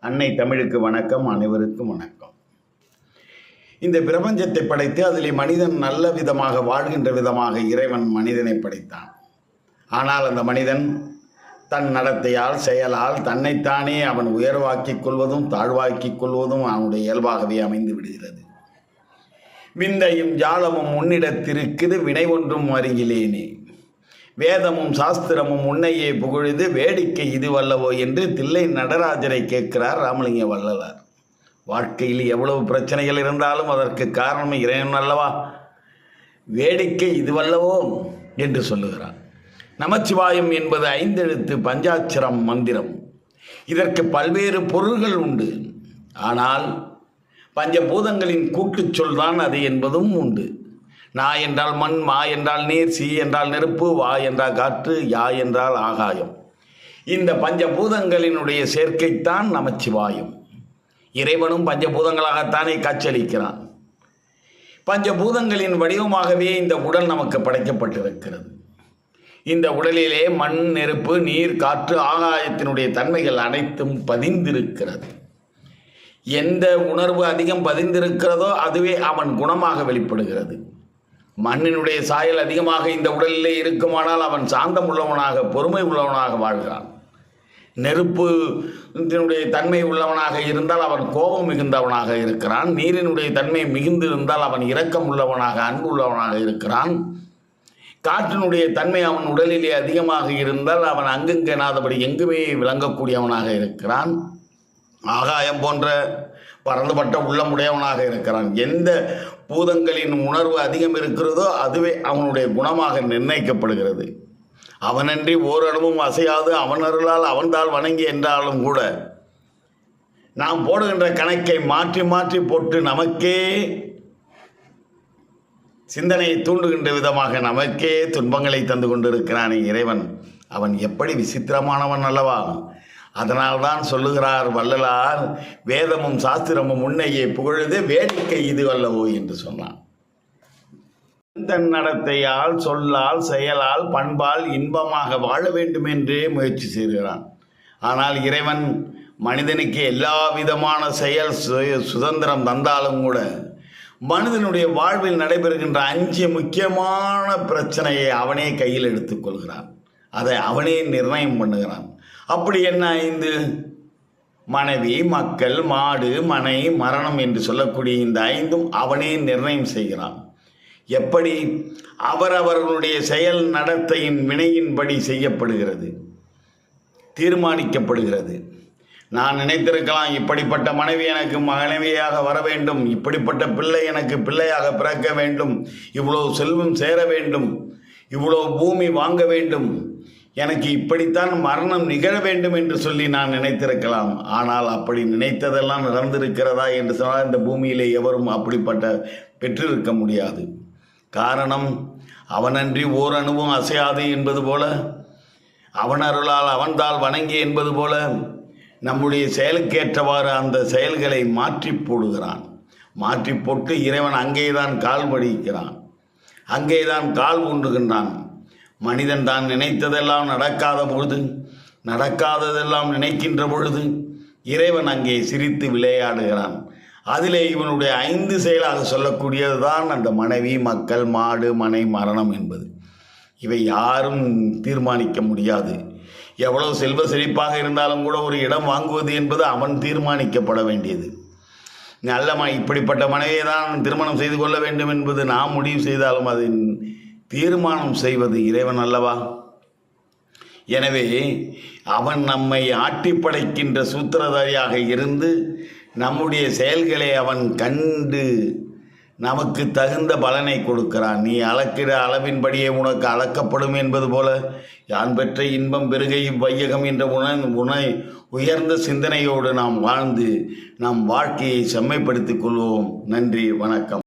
அன்னை தமிழுக்கு வணக்கம். அனைவருக்கும் வணக்கம். இந்த பிரபஞ்சத்தை படைத்து அதிலே மனிதன் நல்ல விதமாக வாழ்கின்ற விதமாக இறைவன் மனிதனை படைத்தான். ஆனால் அந்த மனிதன் தன் நடத்தையால் செயலால் தன்னைத்தானே அவன் உயர்வாக்கிக் கொள்வதும் தாழ்வாக்கிக் கொள்வதும் அவனுடைய இயல்பாகவே அமைந்து விடுகிறது. விந்தையும் ஜாலமும் உன்னிடத்திருக்குது வினை ஒன்றும் அறிகிலேனே, வேதமும் சாஸ்திரமும் உன்னையே புகழுது வேடிக்கை இதுவல்லவோ என்று தில்லை நடராஜரை கேட்கிறார் ராமலிங்க வள்ளலார். வாழ்க்கையில் எவ்வளவு பிரச்சனைகள் இருந்தாலும் அதற்கு காரணம் இறைவன் அல்லவா, வேடிக்கை இதுவல்லவோ என்று சொல்லுகிறார். நமச்சிவாயம் என்பது 5 எழுத்து பஞ்சாட்சரம் மந்திரம். இதற்கு பல்வேறு பொருள்கள் உண்டு. ஆனால் பஞ்சபூதங்களின் கூட்டுச்சொல் தான் அது என்பதும் உண்டு. நா என்றால் மண், மா என்றால் நீர், சி என்றால் நெருப்பு, வா என்றால் காற்று, யா என்றால் ஆகாயம். இந்த பஞ்சபூதங்களினுடைய சேர்க்கைத்தான் நமச்சிவாயம். இறைவனும் பஞ்சபூதங்களாகத்தானே காட்சியளிக்கிறான். பஞ்சபூதங்களின் வடிவமாகவே இந்த உடல் நமக்கு படைக்கப்பட்டிருக்கிறது. இந்த உடலிலே மண், நெருப்பு, நீர், காற்று, ஆகாயத்தினுடைய தன்மைகள் அனைத்தும் பதிந்திருக்கிறது. எந்த உணர்வு அதிகம் பதிந்திருக்கிறதோ அதுவே அவன் குணமாக வெளிப்படுகிறது. மண்ணினுடைய சாயல் அதிகமாக இந்த உடலிலே இருக்குமானால் அவன் சாந்தம் உள்ளவனாக, பொறுமை உள்ளவனாக வாழ்கிறான். நெருப்பினுடைய தன்மை உள்ளவனாக இருந்தால் அவன் கோபம் மிகுந்தவனாக இருக்கிறான். நீரினுடைய தன்மை மிகுந்திருந்தால் அவன் இரக்கம் உள்ளவனாக, அன்பு உள்ளவனாக இருக்கிறான். காற்றினுடைய தன்மை அவன் உடலிலே அதிகமாக இருந்தால் அவன் அங்குங்கெனாதபடி எங்குமே விளங்கக்கூடியவனாக இருக்கிறான். ஆகாயம் போன்ற பரந்துபட்ட உள்ளமுடையவனாக இருக்கிறான். எந்த பூதங்களின் உணர்வு அதிகம் இருக்கிறதோ அதுவே அவனுடைய குணமாக நிர்ணயிக்கப்படுகிறது. அவனன்றி ஓரளவும் அசையாது அவன் அருளால் அவன்தால் வணங்கி என்றாலும் கூட நாம் போடுகின்ற கணக்கை மாற்றி மாற்றி போட்டு நமக்கே சிந்தனையை தூண்டுகின்ற விதமாக நமக்கே துன்பங்களை தந்து கொண்டிருக்கிறான் இறைவன். அவன் எப்படி விசித்திரமானவன் அல்லவா. அதனால்தான் சொல்லுகிறார் வள்ளலார், வேதமும் சாஸ்திரமும் உன்னையே புகழுது வேடிக்கை இது அல்லவோ என்று சொன்னான். தன் நடத்தையால், சொல்லால், செயலால், பண்பால் இன்பமாக வாழ வேண்டும் என்றே முயற்சி செய்கிறான். ஆனால் இறைவன் மனிதனுக்கு எல்லா விதமான செயல் சுதந்திரம் தந்தாலும் கூட மனிதனுடைய வாழ்வில் நடைபெறுகின்ற 5 முக்கியமான பிரச்சனையை அவனே கையில் எடுத்துக்கொள்கிறான். அதை அவனே நிர்ணயம் பண்ணுகிறான். அப்படி என்ன 5? மனைவி, மக்கள், மாடு, மனை, மரணம் என்று சொல்லக்கூடிய இந்த 5ம் அவனே நிர்ணயம் செய்கிறான். எப்படி? அவரவர்களுடைய செயல் நடத்தையின் வினையின்படி செய்யப்படுகிறது, தீர்மானிக்கப்படுகிறது. நான் நினைத்திருக்கலாம், இப்படிப்பட்ட மனைவி எனக்கு மனைவியாக வர வேண்டும், இப்படிப்பட்ட பிள்ளை எனக்கு பிள்ளையாக பிறக்க வேண்டும், இவ்வளவு செல்வம் சேர வேண்டும், இவ்வளவு பூமி வாங்க வேண்டும், எனக்கு இப்படித்தான் மரணம் நிகழ வேண்டும் என்று சொல்லி நான் நினைத்திருக்கலாம். ஆனால் அப்படி நினைத்ததெல்லாம் நடந்திருக்கிறதா என்று சொன்னால் இந்த பூமியிலே எவரும் அப்படிப்பட்ட பெற்றிருக்க முடியாது. காரணம், அவனன்றி ஓர் அணுவும் அசையாது என்பது போல, அவன் அருளால் அவன்தால் வணங்கி என்பது போல நம்முடைய செயலுக்கேற்றவாறு அந்த செயல்களை மாற்றி போடுகிறான். மாற்றி போட்டு இறைவன் அங்கேதான் கால் படிக்கிறான், அங்கேதான் கால் ஊன்றுகின்றான். மனிதன் தான் நினைத்ததெல்லாம் நடக்காத பொழுது, நடக்காததெல்லாம் நினைக்கின்ற பொழுது இறைவன் அங்கே சிரித்து விளையாடுகிறான். அதிலே இவனுடைய 5 செயலாக சொல்லக்கூடியது தான் அந்த மனைவி, மக்கள், மாடு, மனை, மரணம் என்பது. இவை யாரும் தீர்மானிக்க முடியாது. எவ்வளவு செல்வ செழிப்பாக இருந்தாலும் கூட ஒரு இடம் வாங்குவது என்பது அவன் தீர்மானிக்கப்பட வேண்டியது. இப்படிப்பட்ட மனைவியை தான் திருமணம் செய்து கொள்ள வேண்டும் என்பது நாம் முடிவு செய்தாலும் அது தீர்மானம் செய்வது இறைவன் அல்லவா. எனவே அவன் நம்மை ஆட்டி படைக்கின்ற சூத்திரதாரியாக இருந்து நம்முடைய செயல்களை அவன் கண்டு நமக்கு தகுந்த பலனை கொடுக்கிறான். நீ அளக்கிற அளவின்படியே உனக்கு அளக்கப்படும் என்பது போல யான் பெற்ற இன்பம் பெருகை வையகம் என்ற உயர்ந்த சிந்தனையோடு நாம் வாழ்ந்து நம் வாழ்க்கையை செம்மைப்படுத்திக் கொள்வோம். நன்றி, வணக்கம்.